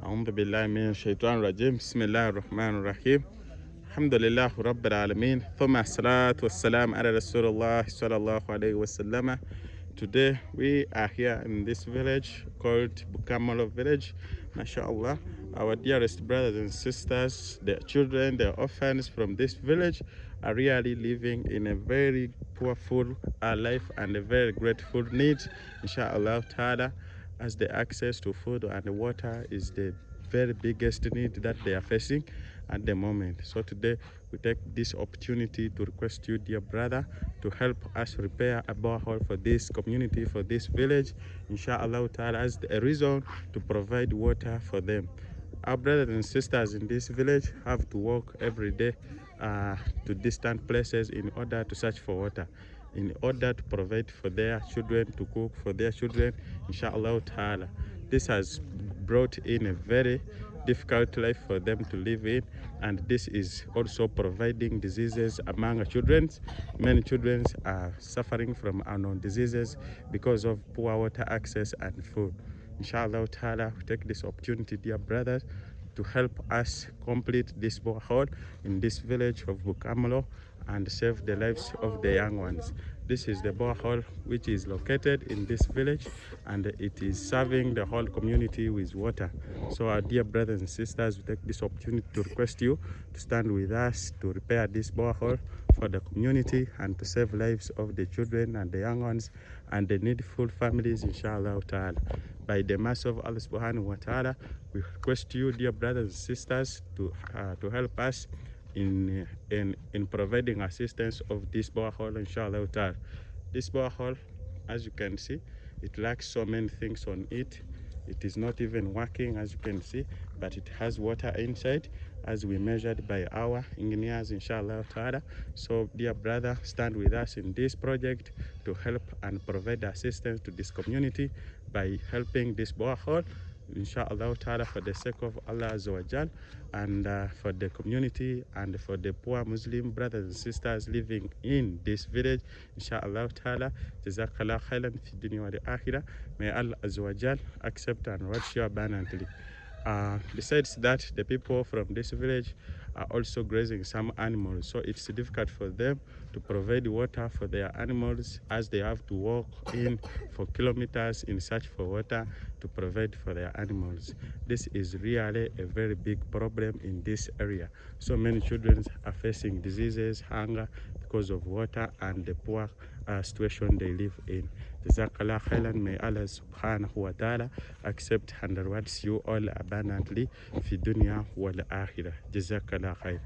أعوذ بالله من الشيطان الرجيم بسم الله الرحمن الرحيم الحمد لله رب العالمين ثم الصلاة والسلام على رسول الله صلى الله عليه وسلم. Today we are here in this village called Bukamalo village. MashaAllah, our dearest brothers and sisters, their children, their orphans from this village are really living in a very powerful life and a very grateful need, inshallah ta'ala, as the access to food and water is the very biggest need that they are facing at the moment. So today we take this opportunity to request you, dear brother, to help us repair a borehole for this community, for this village, inshallah ta'ala, as a reason to provide water for them. Our brothers and sisters in this village have to walk every day to distant places in order to search for water, in order to provide for their children, to cook for their children, inshallah ta'ala. This has brought in a very difficult life for them to live in, and this is also providing diseases among children. Many children are suffering from unknown diseases because of poor water access and food. Inshallah ta'ala, we take this opportunity, dear brothers, to help us complete this borehole in this village of Bukamalo and save the lives of the young ones. This is the borehole which is located in this village, and it is serving the whole community with water. So our dear brothers and sisters, we take this opportunity to request you to stand with us to repair this borehole for the community and to save lives of the children and the young ones and the needful families, inshallah ta'ala. By the mercy of Allah subhanahu wa ta'ala, we request you, dear brothers and sisters, to help us in providing assistance of this borehole, inshallah ta'ala. This borehole, as you can see, it lacks so many things on it. It is not even working, as you can see, but it has water inside, as we measured by our engineers, inshallah ta'ala. So dear brother, stand with us in this project to help and provide assistance to this community by helping this borehole, inshallah ta'ala, for the sake of Allah Azza wa Jal, and for the community and for the poor Muslim brothers and sisters living in this village, inshallah ta'ala. Jazakallah khairan fi dunya wa akhirah. May Allah Azza wa Jal accept and reward you abundantly. Besides that, the people from this village are also grazing some animals, so it's difficult for them to provide water for their animals, as they have to walk in for kilometers in search for water to provide for their animals. This is really a very big problem in this area. So many children are facing diseases, hunger, because of water and the poor situation they live in. Jazakallah khairan. May Allah subhanahu wa ta'ala accept and rewards you all abundantly fi dunya wal akhirah. Jazakallah khair.